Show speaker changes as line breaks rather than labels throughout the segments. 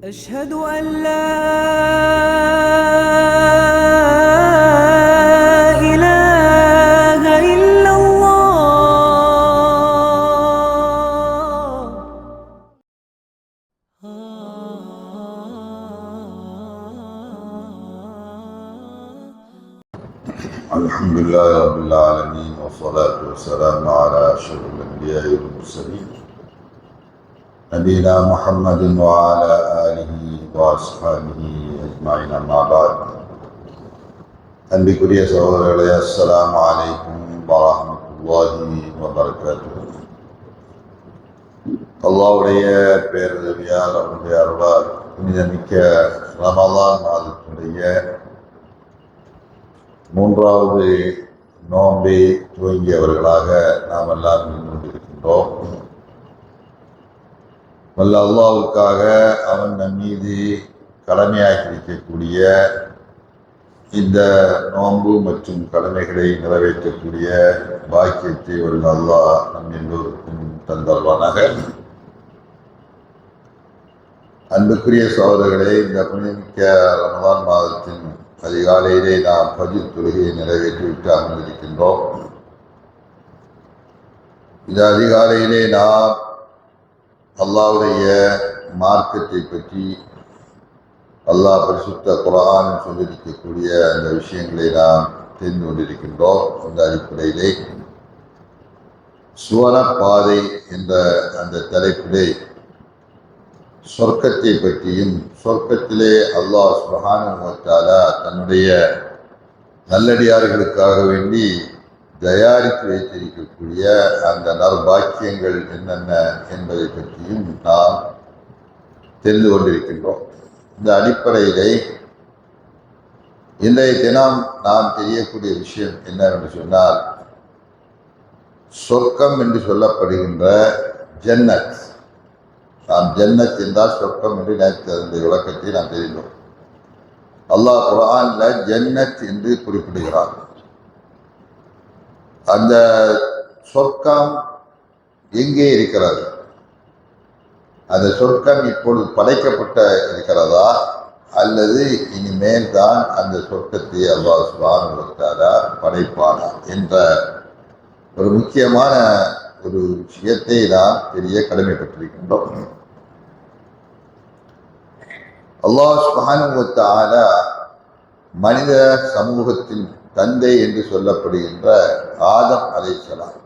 أشهد أن لا إله إلا الله.
الحمد لله رب العالمين والصلاة والسلام على أشرف الأنبياء والمرسلين نبينا محمد وعلى آله وأصحابه أجمعين أما بعد அன்பிற்குரிய சகோதரர்களே, அஸ்ஸலாமு அலைக்கும் வரஹ்மத்துல்லாஹி வபரகாத்துஹு. அல்லாஹ்வுடைய பேருதவியால் அவருடைய அருளால் புனிதமிக்க ரமலான் மாதத்தினுடைய மூன்றாவது நோன்பை துவங்கியவர்களாக நாம் எல்லாம் கொண்டிருக்கின்றோம். வல்ல அல்லாஹ்வுக்காக அவன் நம் மீது கடமையாக்கியிருக்கக்கூடிய இந்த நோன்பு மற்றும் கடமைகளை நிறைவேற்றக்கூடிய பாக்கியத்தை வல்ல அல்லாஹ் நம் எல்லோருக்கும் தந்தல்வானாக. அன்புக்குரிய சகோதரர்களே, இந்த புனிதமிக்க ரமலான் மாதத்தின் அதிகாலையிலே நாம் ஃபஜ்ர் தொழுகையை நிறைவேற்றிவிட்டு அமர்ந்திருக்கின்றோம். இந்த அதிகாலையிலே நாம் அல்லாஹ்வுடைய மார்க்கத்தை பற்றி, அல்லாஹ் பரிசுத்த குர்ஆன் சொல்லியிருக்கக்கூடிய அந்த விஷயங்களை நாம் தெரிந்து கொண்டிருக்கின்றோம். அந்த அடிப்படையிலே சுவனப்பாதை என்ற அந்த தலைப்பிலே சொர்க்கத்தை பற்றியும், சொர்க்கத்திலே அல்லாஹ் சுப்ஹானஹு வ தஆலா தன்னுடைய நல்லடியார்களுக்காக வேண்டி தயாரித்து வைத்திருக்கக்கூடிய அந்த நற்பாக்கியங்கள் என்னென்ன என்பதை பற்றியும் நாம் தெரிந்து கொண்டிருக்கின்றோம். இந்த அடிப்படையிலே இன்றைய தினம் நாம் தெரியக்கூடிய விஷயம் என்னவென்று சொன்னால், சொர்க்கம் என்று சொல்லப்படுகின்ற ஜன்னத். நாம் ஜன்னத் என்றால் சொர்க்கம் என்று நேற்று அதனுடைய விளக்கத்தை நாம் தெரிந்தோம். அல்லாஹ் குர்ஆன்ல ஜன்னத் என்று குறிப்பிடுகிறார். அந்த சொர்க்கம் எங்கே இருக்கிறது? அந்த சொர்க்கம் இப்பொழுது படைக்கப்பட்ட இருக்கிறதா, அல்லது இனிமேல் தான் அந்த சொர்க்கத்தை அல்லாஹ் சுப்ஹானஹு வ தஆலா படைப்பானா என்ற ஒரு முக்கியமான ஒரு விஷயத்தை நாம் தெரிய கடமைப்பட்டிருக்கின்றோம். அல்லாஹ் சுப்ஹானஹு வ தஆலா மனித சமூகத்தின் தந்தை என்று சொல்லப்படுகின்ற ஆதம் அலைஹிஸ்ஸலாம்,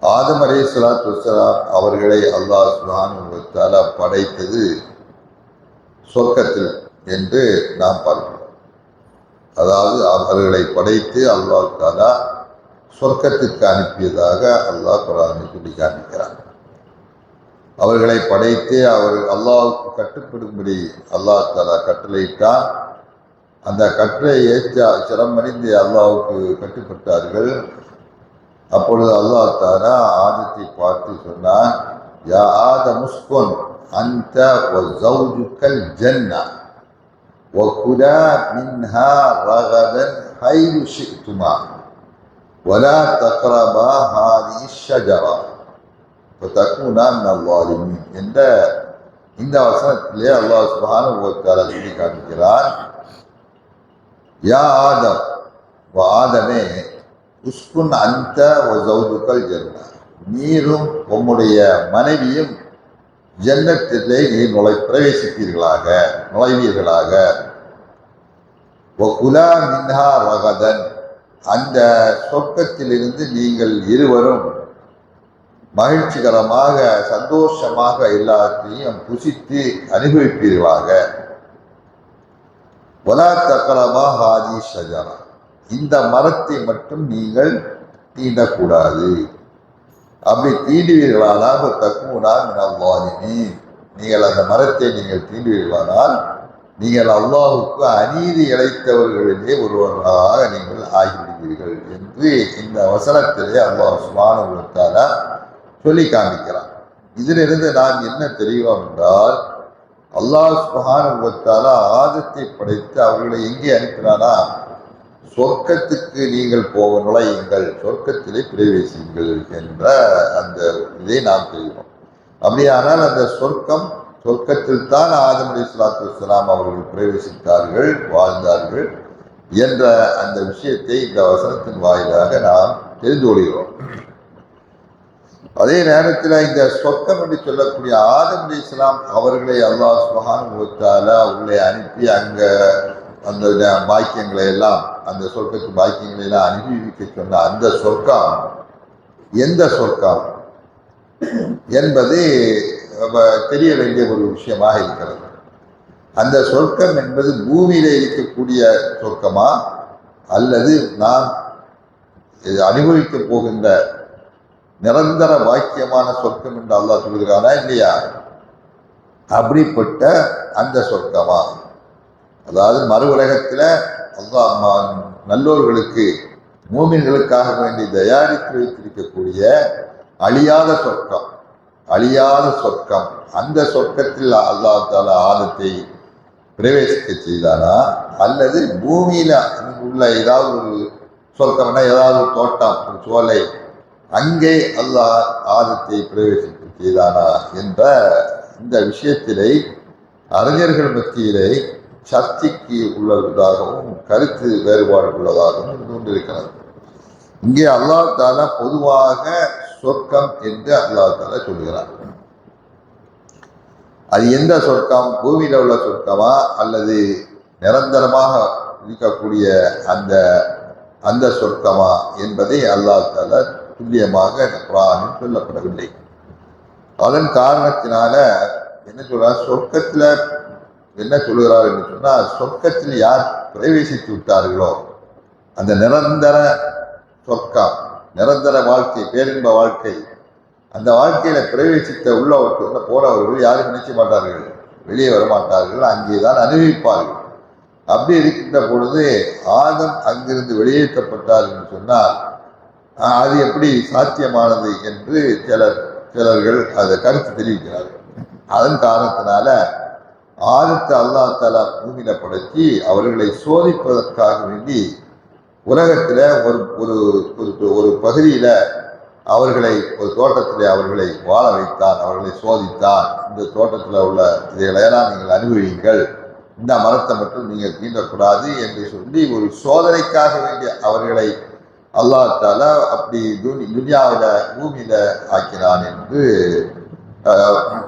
ஆதம் அலைஹிஸ்ஸலாத்து வஸ்ஸலாம் அவர்களை அல்லாஹ் சுப்ஹானஹு வ தஆலா படைத்தது சொர்க்கத்தில் என்று நாம் பார்க்கிறோம். அதாவது அவர்களை படைத்து அல்லாஹ் தஆலா சொர்க்கத்திற்கு அனுப்பியதாக அல்லாஹ் குர்ஆனில் சொல்லி காண்பிக்கிறார். அவர்களை படைத்து அவர்கள் அல்லாஹ்வுக்கு கட்டுப்படும்படி அல்லாஹ் தஆலா கட்டளையிட்டான். அந்த கட்டளை ஏற்ற சிரமடைந்து அல்லாஹ்வுக்கு கட்டுப்பட்டார்கள். அப்பொழுது அல்லாஹ் தஆலா ஆதத்தை பார்த்து சொன்னான், யா ஆதம் உஸ்குன் அன்த வ ஸௌஜுக்கல் ஜன்னah வ குலா மின்ஹா ரகதன் ஹைது ஷி'துமா ولا تقربا هذه الشجرة فتكونا من الظالمين என்ற இந்த வசனத்திலே அல்லாஹ் சுப்ஹானஹு வ தஆலா சொல்லி காட்டுகிறார், யா ஆதம், ஆதமே, உஸ்குன் அன்த வ ஸௌஜுக்கல் ஜன்னah, நீரும் உம்முடைய மனைவியும் ஜன்னத்திலே நீர் நுழைவீர்களாக. வ குலா மின்ஹா ரகதன், அந்த சொர்க்கத்திலிருந்து நீங்கள் இருவரும் மகிழ்ச்சிகரமாக சந்தோஷமாக எல்லாத்தையும் புசித்து அனுபவிப்பீர்களாக. வலா தக்ரபா ஹாதி ஷஜரா, இந்த மரத்தை மட்டும் நீங்கள் தீண்டக்கூடாது. அப்படி தீண்டுவீர்களானால் தக்குனா மினல் ஸாலிமீன், நீங்கள் அந்த மரத்தை நீங்கள் தீண்டுவீர்களானால் நீங்கள் அல்லாஹ்வுக்கு அநீதி இழைத்தவர்களிலே ஒருவராக நீங்கள் ஆகிவிடுவீர்கள் என்று இந்த வசனத்திலே அல்லாஹ் சுப்ஹானஹு வ தஆலா சொல்லி காண்பிக்கிறான். இதிலிருந்து நாம் என்ன தெரிகிறோம் என்றால், அல்லாஹ் சுப்ஹானஹு வ தஆலா ஆதத்தை படைத்து அவர்களை எங்கே அனுப்பினானா, சொர்க்கத்துக்கு நீங்கள் நுழையுங்கள், சொர்க்கத்திலே பிரவேசியுங்கள் என்ற அந்த இதை நாம் தெரிகிறோம். அப்படியானால் அந்த சொர்க்கம் சொர்க்கத்தில் தான் ஆதம் அலைஹிஸ்ஸலாத்து வஸ்ஸலாம் அவர்கள் பிரவேசித்தார்கள், வாழ்ந்தார்கள் என்ற அந்த விஷயத்தை இந்த வசனத்தின் வாயிலாக நாம் தெரிந்து கொள்கிறோம். அதே நேரத்தில் இந்த சொர்க்கம் என்று சொல்லக்கூடிய ஆதம் அலைஹிஸ்ஸலாம் அவர்களை அல்லாஹ் சுப்ஹானஹு வ தஆலா அவர்களை அனுப்பி அங்க அந்த பாக்கியங்களை எல்லாம், அந்த சொர்க்கத்து பாக்கியங்களை எல்லாம் அனுபவிக்க சொன்ன அந்த சொர்க்கம் எந்த சொர்க்கம் என்பது தெரிய வேண்டிய ஒரு விஷயமாக இருக்கிறது. அந்த சொர்க்கம் என்பது பூமியில இருக்கக்கூடிய சொர்க்கமா அல்லது நாம் அனுபவிக்க போகின்ற நிரந்தர வாக்கியமான சொர்க்கம் என்று அல்லாஹ் சொல்கிறானா இல்லையா? அப்படிப்பட்ட அந்த சொர்க்கமா, அதாவது மறு உலகத்துல அல்லாஹ் நல்லோர்களுக்கு மூமின்களுக்காக வேண்டி தயாரித்து வைத்திருக்கக்கூடிய அழியாத சொர்க்கம், அழியாத சொர்க்கம், அந்த சொர்க்கத்தில் அல்லாஹ் தஆலா ஆதத்தை பிரவேசிக்க செய்தானா அல்லது பூமியில உள்ள ஏதாவது ஒரு சொர்க்கம்னா ஏதாவது ஒரு தோட்டம், ஒரு சோலை, அங்கே அல்லாஹ் ஆதத்தை பிரவேசிக்க செய்தானா என்ற இந்த விஷயத்திலே அறிஞர்கள் மத்தியிலே சர்ச்சைக்கு உள்ளதாகவும் கருத்து வேறுபாடு உள்ளதாகவும் இருந்து கொண்டிருக்கிறது. இங்கே அல்லாஹ் தஆலா பொதுவாக சொர்க்கம் என்று அல்லாஹ் தஆலா சொல்கிறார். அது எந்த சொர்க்கம்? பூமியில உள்ள சொர்க்கமா அல்லது நிரந்தரமாக இருக்கக்கூடிய அந்த அந்த சொர்க்கமா என்பதை அல்லாஹ் தஆலா துல்லியமாக குர்ஆனில் சொல்லப்படவில்லை. அதன் காரணத்தினால என்ன சொல்றார்? சொர்க்கத்துல என்ன சொல்கிறார் என்று சொன்னால், சொர்க்கத்தில் யார் பிரவேசித்து விட்டார்களோ அந்த நிரந்தர சொர்க்கம், நிரந்தர வாழ்க்கை, பேரின்ப வாழ்க்கை, அந்த வாழ்க்கையில பிரவேசித்த உள்ளவர்கள் போனவர்கள் யாரும் நினைக்க மாட்டார்கள், வெளியே வர மாட்டார்கள், அங்கேதான் அனுபவிப்பார்கள். அப்படி இருக்கின்ற பொழுது ஆதம் அங்கிருந்து வெளியேற்றப்பட்டார் என்று சொன்னால் அது எப்படி சாத்தியமானது என்று சிலர்கள் அதை கருத்து தெரிவிக்கிறார்கள். அதன் காரணத்தினால ஆதத்தை அல்லாஹ் தஆலா பூமியில படைச்சி அவர்களை சோதிப்பதற்காக வேண்டி உலகத்துல ஒரு பகுதியில அவர்களை, ஒரு தோட்டத்திலே அவர்களை வாழ வைத்தான், அவர்களை சோதித்தான். இந்த தோட்டத்தில் உள்ள இதையெல்லாம் நீங்கள் அனுபவியுங்கள், இந்த மரத்தை மட்டும் நீங்கள் தீண்டக்கூடாது என்று சொல்லி ஒரு சோதனைக்காக வேண்டிய அவர்களை அல்லாஹ் தஆலா அப்படி துனியாவில பூமியில ஆக்கினான் என்று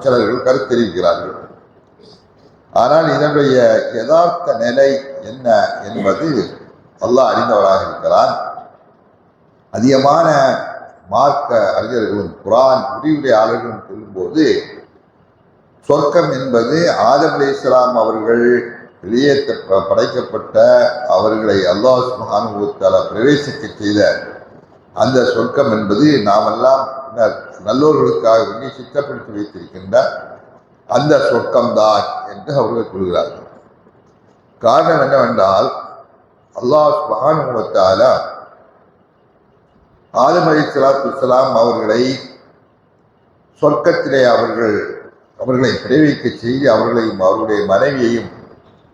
சிலர்கள் கருத்து தெரிவிக்கிறார்கள். ஆனால் இதனுடைய யதார்த்த நிலை என்ன என்பது அல்லாஹ் அறிந்தவராக இருக்கிறான். அதிகமான மார்க்க அறிஞர்களும் குர்ஆன் விரிவுரையாளர்களும் சொல்லும்போது சொர்க்கம் என்பது ஆதம் அலைஹிஸ்ஸலாம் அவர்கள் படைக்கப்பட்ட அவர்களை அல்லாஹ் சுப்ஹானஹு வ தஆலா பிரவேசிக்க செய்த அந்த சொர்க்கம் என்பது நாமெல்லாம் நல்லோர்களுக்காக வேண்டி சித்தப்படுத்தி வைத்திருக்கின்ற அந்த சொர்க்கம்தான் என்று அவர்கள் கூறுகிறார்கள். காரணம் என்னவென்றால், அல்லாஹ் சுப்ஹானஹு வ தஆலா ஆதம் அலைஹிஸ்ஸலாத்து வஸ்ஸலாம் அவர்களை சொர்க்கத்திலே அவர்களை பிரவேசிக்க செய்து அவர்களையும் அவருடைய மனைவியையும்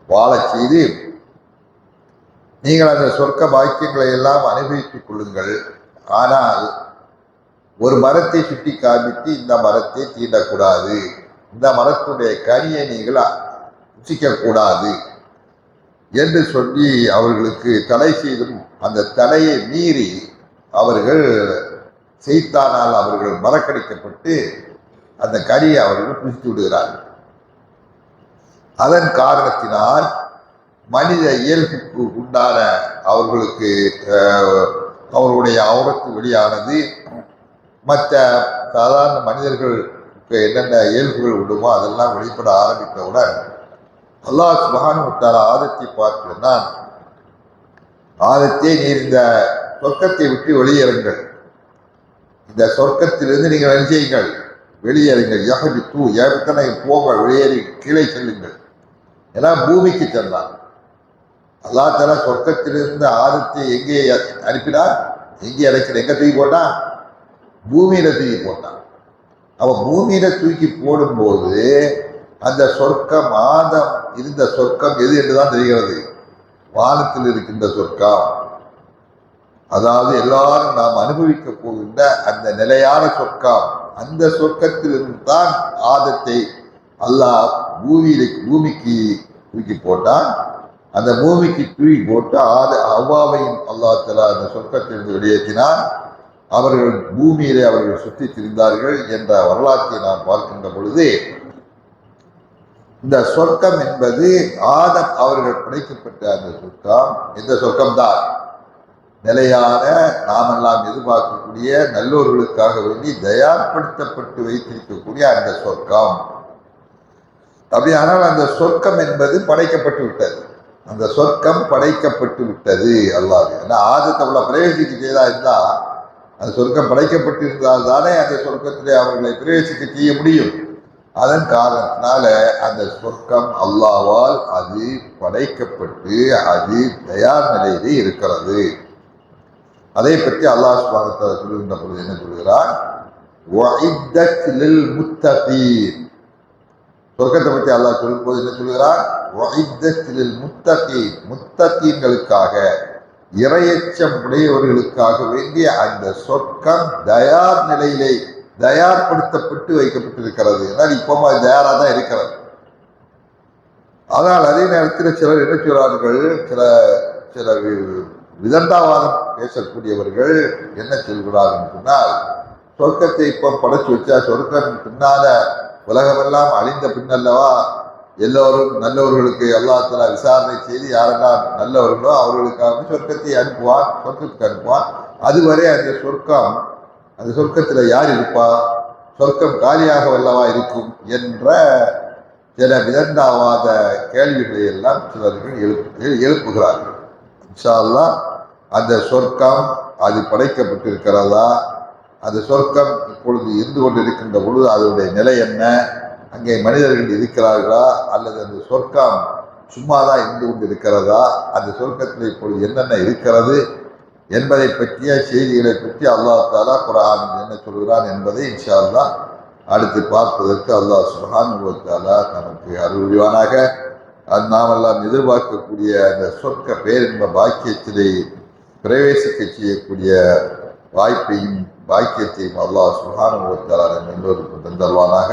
வாழச் செய்து, நீங்கள் அந்த சொர்க்க பாக்கியங்களை எல்லாம் அனுபவித்துக் கொள்ளுங்கள், ஆனால் ஒரு மரத்தை சுட்டி காண்பித்து இந்த மரத்தை தீண்டக்கூடாது, இந்த மரத்துடைய கனியை நீங்கள் ருசிக்கக்கூடாது என்று சொல்லி அவர்களுக்கு தடை செய்தும் அந்த தடையை மீறி அவர்கள் செய்தானால் அவர்கள் மறக்கடிக்கப்பட்டு அந்த கனியை அவர்கள் புசித்து விடுகிறார்கள். அதன் காரணத்தினால் மனித இயல்புக்கு உண்டான அவர்களுக்கு அவர்களுடைய அவுரத்து வெளியானது மற்ற சாதாரண மனிதர்களுக்கு என்னென்ன இயல்புகள் விடுமோ அதெல்லாம் வெளிப்பட ஆரம்பித்தவுடன் அல்லாஹ் சுப்ஹானஹு வ தஆலா ஆதத்தை பார்த்து சொன்னான், ஆதத்தை நீர் இந்த சொர்க்கத்தை விட்டு வெளியேறுங்கள், இந்த சொர்க்கத்திலிருந்து நீங்கள் என்ன செய்யுங்கள், வெளியேறுங்கள், யஹ்பித்து ஏற்கனவே போக வெளியேறி கீழே செல்லுங்கள். ஏன்னா பூமிக்கு சென்றான். அல்லாஹ் தஆலா சொர்க்கத்திலிருந்து ஆதத்தை எங்கே அனுப்பினார்? எங்கே அழைக்கிற? எங்க தூக்கி போட்டான்? பூமியில தூக்கி போட்டான். அவன் பூமியில தூக்கி போடும்போது அந்த சொர்க்கம், ஆதம் இருந்த சொர்க்கம் எது என்றுதான் தெரிகிறது? வானத்தில் இருக்கின்ற சொர்க்கம். அதாவது எல்லாரும் நாம் அனுபவிக்க போகின்ற அந்த நிலையான சொர்க்கம், அந்த சொர்க்கத்திலிருந்து தான் ஆதத்தை அல்லாஹ் பூமிக்கு தூக்கி போட்டான். அந்த பூமிக்கு தூக்கி போட்டு அவ்வாவையும் அல்லாஹ் தஆலா அந்த சொர்க்கத்திலிருந்து வெளியேற்றினான். அவர்கள் பூமியிலே அவர்கள் சுற்றி திரிந்தார்கள் என்ற வரலாற்றை நாம் பார்க்கின்ற பொழுது, இந்த சொர்க்கம் என்பது ஆதம் அவர்கள் படைக்கப்பட்ட அந்த சொர்க்கம். இந்த சொர்க்கம்தான் நிலையான நாமெல்லாம் எதிர்பார்க்கக்கூடிய நல்லோர்களுக்காக வேண்டி தயார்படுத்தப்பட்டு வைத்திருக்கக்கூடிய அந்த சொர்க்கம். அப்படியானால் அந்த சொர்க்கம் என்பது படைக்கப்பட்டு விட்டது. அந்த சொர்க்கம் படைக்கப்பட்டு விட்டது. அல்லாஹ் ஏன்னா ஆதத்தை உள்ள பிரவேசிக்க செய்தா இருந்தா அந்த சொர்க்கம் படைக்கப்பட்டு இருந்தால் தானே அந்த சொர்க்கத்திலே அவர்களை பிரவேசிக்க செய்ய முடியும். அதன் காரணத்தினால அந்த சொர்க்கம் அல்லாஹ்வால் அது படைக்கப்பட்டு அது தயார் நிலையிலே இருக்கிறது. அதை பற்றி அல்லாஹ் சுப்ஹானஹு வ தஆலா சொல்லுகின்ற பொழுது என்ன சொல்கிறார்? வஇத்தத் லில் முத்தகீன். சொர்க்கத்தை பற்றி அல்லாஹ் சொல்லும் போது என்ன சொல்கிறார்? வஇத்தத் லில் முத்தகீன். முத்தகீன்களுக்காக, இறையச்சம் உடையவர்களுக்காக வேண்டிய அந்த சொர்க்கம் தயார் நிலையிலே தயார்படுத்தப்பட்டு வைக்கப்பட்டிருக்கிறது. ஏன்னால் இப்போமா தயாராக தான் இருக்கிறது. ஆனால் அதே நேரத்தில் சிலர் என்ன சொல்றார்கள், சில விதண்டாவாதம் பேசக்கூடியவர்கள் என்ன சொல்கிறார்கள் சொன்னால், சொர்க்கத்தை இப்போ படைச்சு வச்சா சொர்க்கம் பின்னால உலகமெல்லாம் அழிந்த பின்னல்லவா எல்லோரும் நல்லவர்களுக்கு அல்லாஹ் தஆலா விசாரணை செய்து யாரெல்லாம் நல்லவர்களோ அவர்களுக்காக சொர்க்கத்தை அனுப்புவான், சொர்க்கத்துக்கு அனுப்புவான். அதுவரை அந்த சொர்க்கத்தில் யார் இருப்பா? சொர்க்கம் காலியாக வல்லவா இருக்கும் என்ற சில விதண்டாவாத கேள்விகளை எல்லாம் சிலர்கள் எழுப்புகிறார்கள். இன்ஷா அல்லாஹ் அந்த சொர்க்கம் அது படைக்கப்பட்டிருக்கிறதா, அந்த சொர்க்கம் இப்பொழுது இருந்து கொண்டிருக்கின்ற பொழுது அதனுடைய நிலை என்ன, அங்கே மனிதர்கள் இருக்கிறார்களா அல்லது அந்த சொர்க்கம் சும்மாதான் இருந்து கொண்டு இருக்கிறதா, அந்த சொர்க்கத்தில் இப்பொழுது என்னென்ன இருக்கிறது என்பதை பற்றிய செய்திகளை பற்றி அல்லாஹ் தஆலா குர்ஆனில் என்ன சொல்கிறான் என்பதை இன்ஷா அல்லாஹ் அடுத்து பார்ப்பதற்கு அல்லாஹ் சுப்ஹானஹு வ தஆலா நமக்கு அருள் புரிவானாக. அது நாமெல்லாம் எதிர்பார்க்கக்கூடிய அந்த சொர்க்க பேரின்ப பாக்கியத்திலே பிரவேசிக்க செய்யக்கூடிய வாய்ப்பையும் பாக்கியத்தையும் அல்லாஹ் சுப்ஹானஹு வ தஆலா நம் எல்லோருக்கும் தந்தல்வானாக.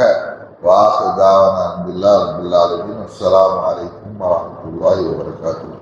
வாஹிரு தாவானா அல்ஹம்துலில்லாஹி ரப்பில் ஆலமீன். அஸ்ஸலாமு அலைக்கும் வரஹ்மத்துல்லாஹி வபரகாத்துஹு.